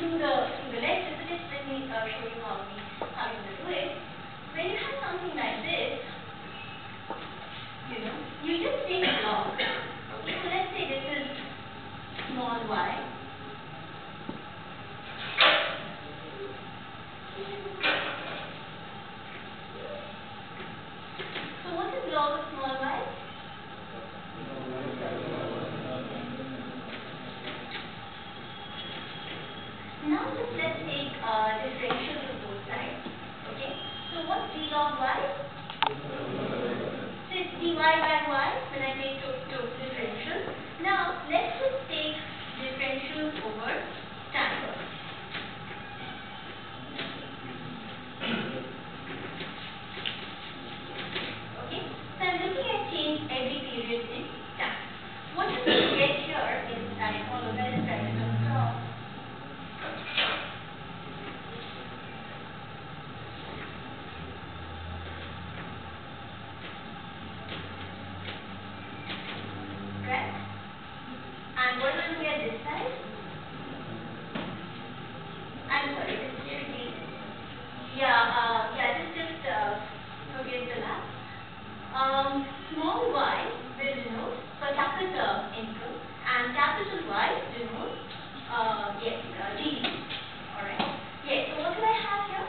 through the lecture. So just let me show you how you're going to do it. When you have something like this, you just take a log. Okay, so let's say this is small y. So what is log of small y? Now just let's take differentials of both sides. Okay, so what's d log y? So it's dy by y when I take total differentials. Now let's just take differentials over time. Okay, so I'm looking at change every period in time. What you will get here is that all of that is present on top. Right? And what am I looking at this side? I'm sorry, this should be, just forget the last. Small y will denote per capita income and capital Y denotes GDP. Alright. Yes, so what do I have here?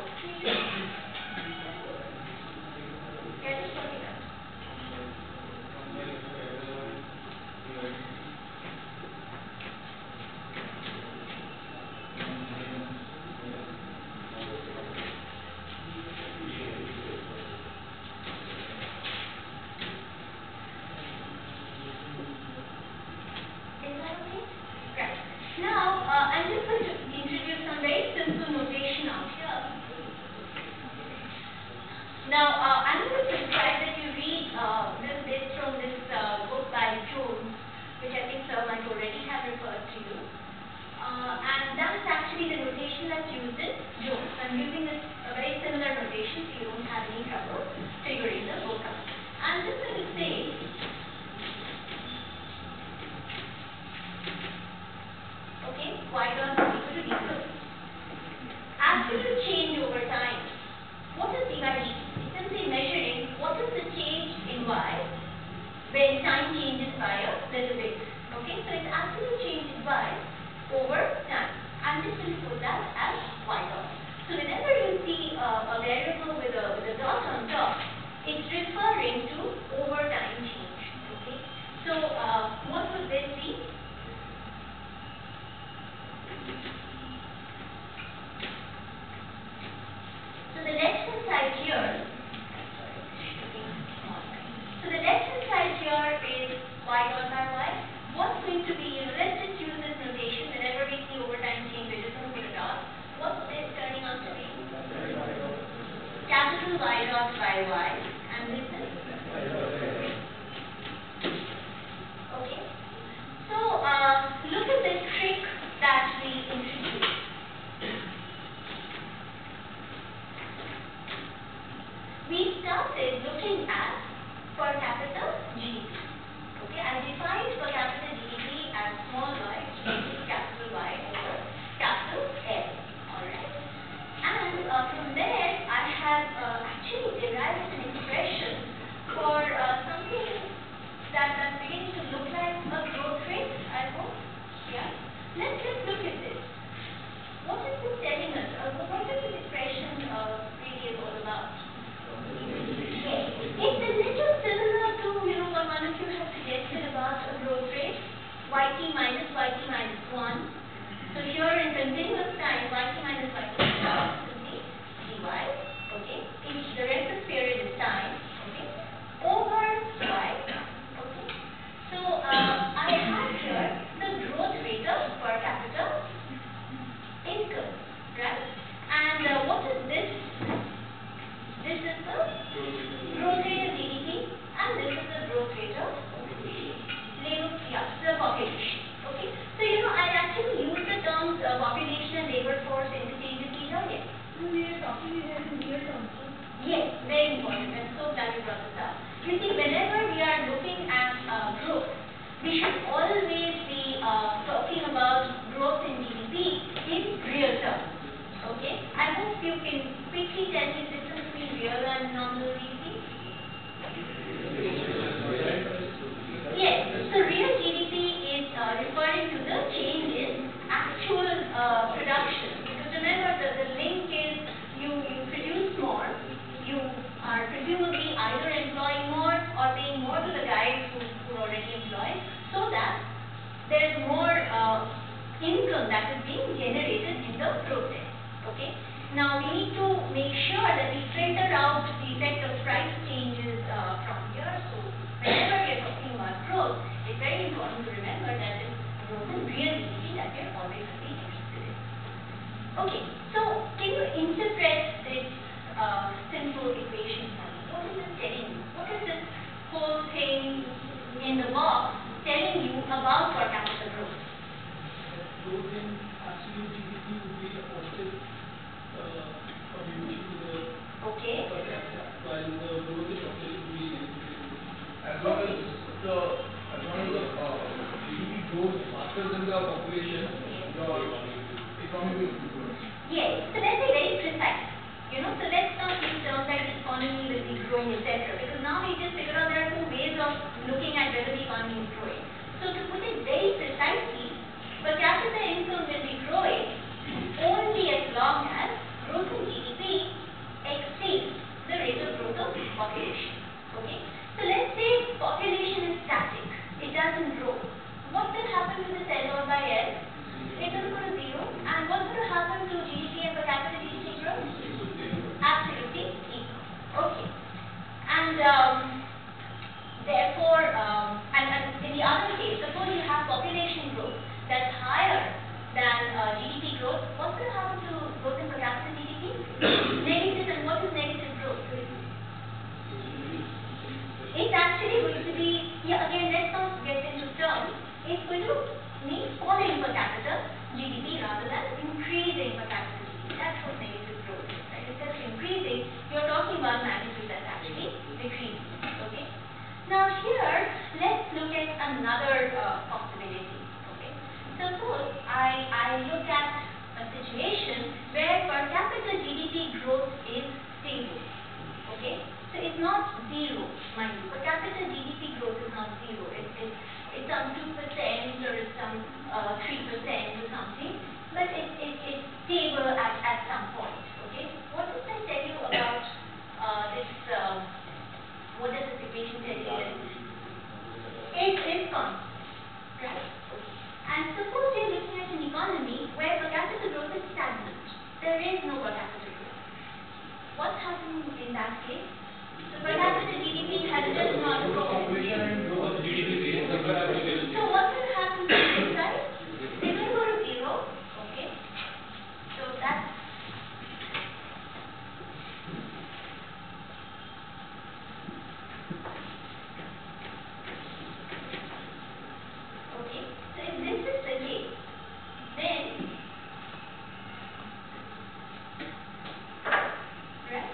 Just look it up. Now, I'm just going to introduce some very simple notation out here. Now, I'm going to prescribe that you read this bit from this book by Jones, which I think Sir might already have referred to you. And that's actually the notation that's used in Jones. I'm using a very similar notation so you don't have any trouble figuring the book out. I'm just going to say, y dot is equal to d. Absolute change over time. What is d by dt? It's simply measuring what is the change in y when time changes by a little bit. Okay, so it's absolute change in y over time. I'm just going to put that as y dot. So whenever you see a variable with a dot on top, it's referring to over time change. Okay, so what would this be? So the left-hand side here, so the left-hand side here is y dot by y. What's going to be, let's just use this notation. Whenever we see over time change, we're just going to put a dot. What's this turning out to be? Capital Y dot by y. And this is? Okay. So look at this trick that we introduced. We started looking at per capita GDP. Okay, I defined per capita GDP as small y, capital Y over capital L. Alright. And from there, I have actually derived an expression for something that begins to look like a growth rate, I hope. Yeah. Let's look at this. What is this telling us? What is this expression really is all about? It's a little similar to, what one of you have suggested about a growth rate, yt minus 1. So here in continuous time, yt minus yt will be dy, okay? The reference period is time, okay? Over y, okay? So I have here the growth rate of per capita income, right? And what is this? This is the growth rate of GDP, and this is the growth rate of the population. Okay, so I actually use the terms population and labor force interchangeably here. Yes. We are talking here in real terms. Yes, very important. I'm so glad you brought this up. You see, whenever we are looking at growth, we should always be talking about growth in GDP in real quickly tell me the difference between real and nominal GDP? Yes, so real GDP is referring to the change in actual production. Because remember, the link is you produce more, you are presumably either employing more or paying more to the guys who are already employed, so that there is more income that is being generated in the process. Okay. Now we need to make sure that we filter out the effect of price changes from here. So whenever we are talking about growth, it's very important to remember that it's growth in real GDP that we are always going to be interested in. Okay, so can you interpret this simple equation for me? What is it telling you? What is this whole thing in the box telling you about per capita growth? Growth in absolute GDP would be a positive contribution to the per capita, while the growth in population would be negative. As long as the GDP grows faster than the population, your economy will grow. Yes, so let's be very precise. So let's not use terms like the economy will be growing, etc. Because now we just figure out there are two ways of looking at whether the economy is growing. So to put it very precisely, per capita income will be growing only as long as growth in GDP exceeds the rate of growth of population. Okay? So let's say population is static. It doesn't grow. What will happen to this L over by L? It will go to zero. And what's going to happen to GDP and per capita GDP growth? Absolutely equal. Okay. And therefore, and in the other case, suppose you have population growth that's higher than GDP growth. What's going to happen to growth in per capita GDP? Negative. And what is negative growth? It's actually going to be, again, let's not get into terms. It's going to mean falling per capita GDP rather than increasing per capita GDP. That's what negative growth is, right? Instead of increasing, you're talking about magnitude that's actually decreasing. Okay? Now here, let's look at another possibility. Okay? Suppose I look at a situation where per capita GDP growth is stable. Okay? So it's not zero, mind you. Per capita GDP growth is not zero. It's some 2% or it's some 3% or something, but it's stable at some point. Okay? What does that tell you about this? What does this equation tell you? It's constant, right? Okay. And suppose you're looking at an economy where per capita growth is stagnant. There is no per capita growth. What's happening in that case? So per capita GDP has just not grown. So what's going to happen to this side? It's going to go to zero. Okay. So that's okay. So if this is the case, then right.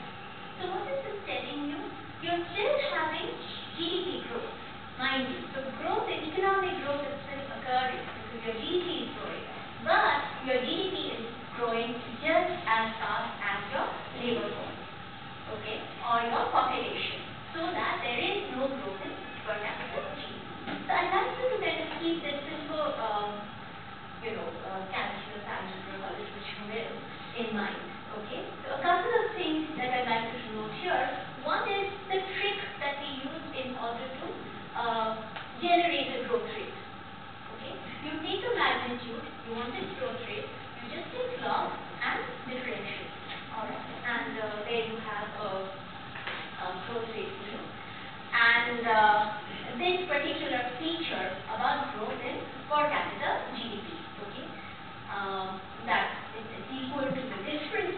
So what is this telling you? You're still having GDP growth, mind you. So growth, economic growth is still occurring because your GDP is growing. But your GDP is growing just as fast as your labor force, okay, or your population. So that there is no growth in per capita GDP. So I'd like you to kind of keep this simple, calculus, algebra, call it what you will, in mind. Okay. So a couple of things that I'd like you to note here. One is the trick that we use in order to generate a growth rate. Okay. You take a magnitude, you want its growth rate, you just take log and differentiate. Alright. And there you have a growth rate for you. And this particular feature about growth in per capita GDP. Okay. That it's equal to the difference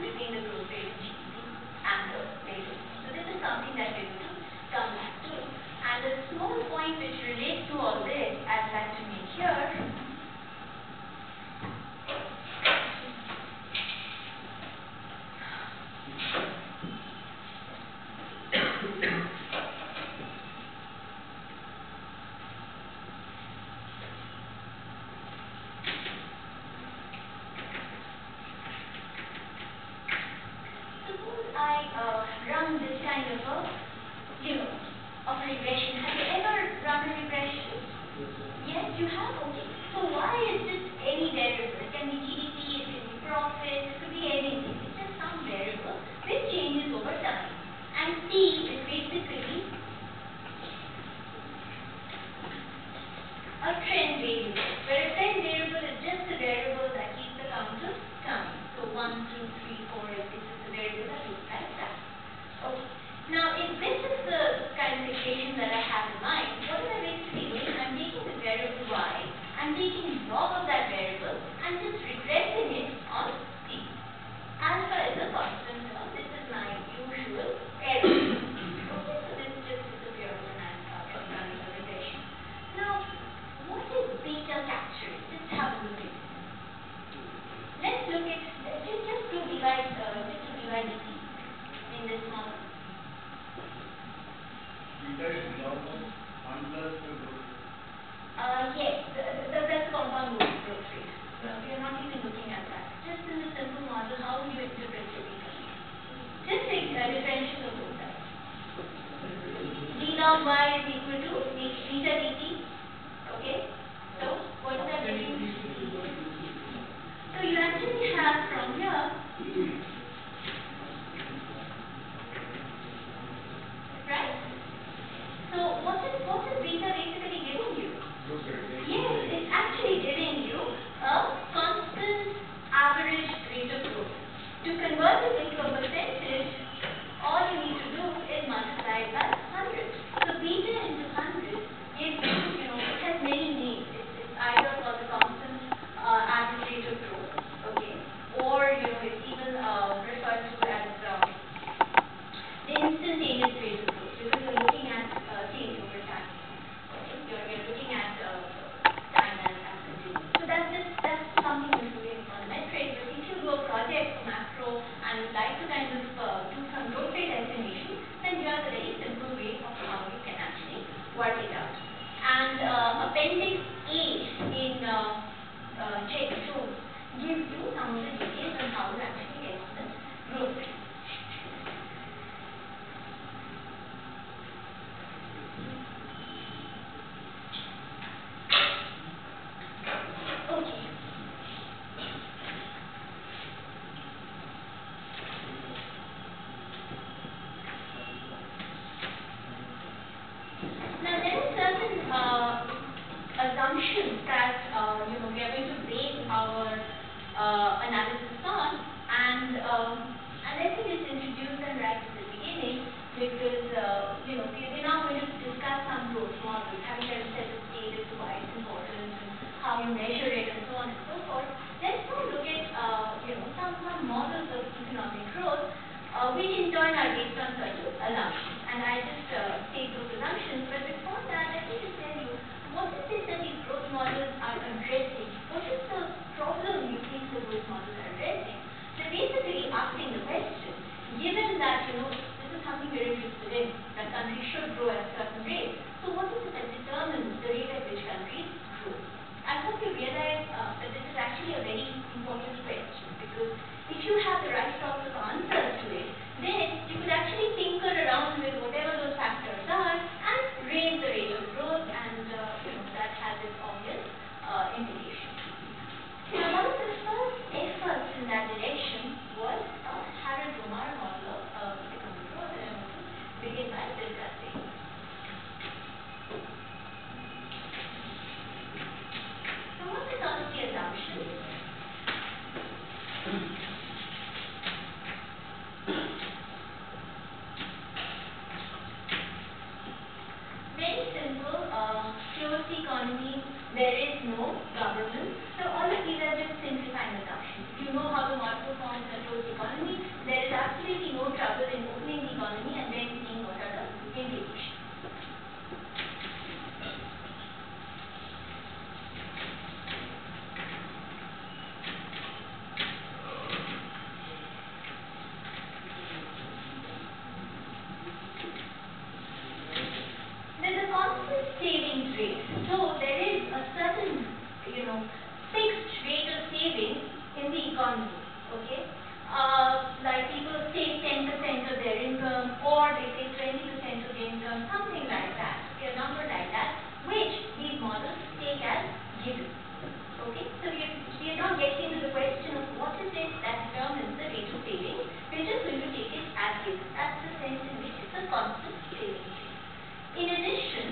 gives you some of the details on how to actually get the growth rate. Okay. Now there are certain assumptions that we are going to base our analysis on, and let me just introduce them right at the beginning, because we're now going to discuss some growth models, having kind of set the stage as to why it's important and how you measure it and so on and so forth. Let's now look at some models of economic growth, which in turn are based on certain assumptions. And I just state those assumptions, but before that, let me just tell you, what is it that these growth models are addressing? What is the problem you think the growth models are addressing? They're basically asking the question, given that, this is something we're interested in, that countries should grow at a certain rate. So what is it that determines the rate at which countries grow? I hope you realize that this is actually a very important question, because if you have the right sorts of answers to it, then you could actually tinker around with whatever those factors are and raise the rate of growth, and that has its obvious implications. Now, one of the first efforts in that direction was Harold Romar model of economic growth, and I want to begin by discussing. So what are some of the assumptions? Very simple, closed economy, there is no government. So all of these are just simplifying assumptions. If you know how the model performs in a closed economy, there is absolutely no trouble in opening the economy and then seeing what are the implications. There's a constant savings rate. So there is a certain, fixed rate of savings in the economy. Okay? Like people save 10% of their income, or they save 20% of their income, something like that. Okay, a number like that, which these models take as given. Okay? So we are not getting into the question of what is it that determines the rate of savings. We're just going to take it as given. That's the sense in which it's a constant savings rate. In addition,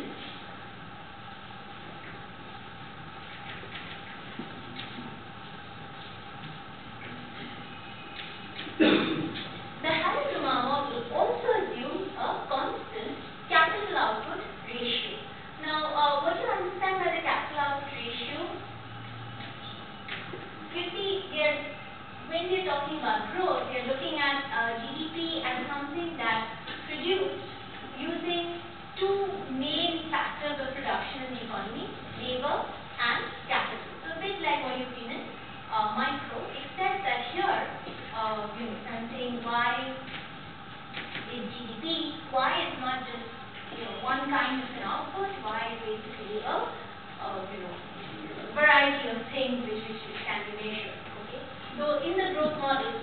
the Harold-Romar model also assumes a constant capital output ratio. Now, what do you understand by the capital output ratio? You see, when we are talking about growth, we are looking at GDP as something that's produced using two main factors of production in the economy, labor and capital. So a bit like what you've seen in micro, except that here, I'm saying Y is GDP. Y is not just one kind of an output. Y is basically a variety of things which can be measured. Okay. So in the growth model,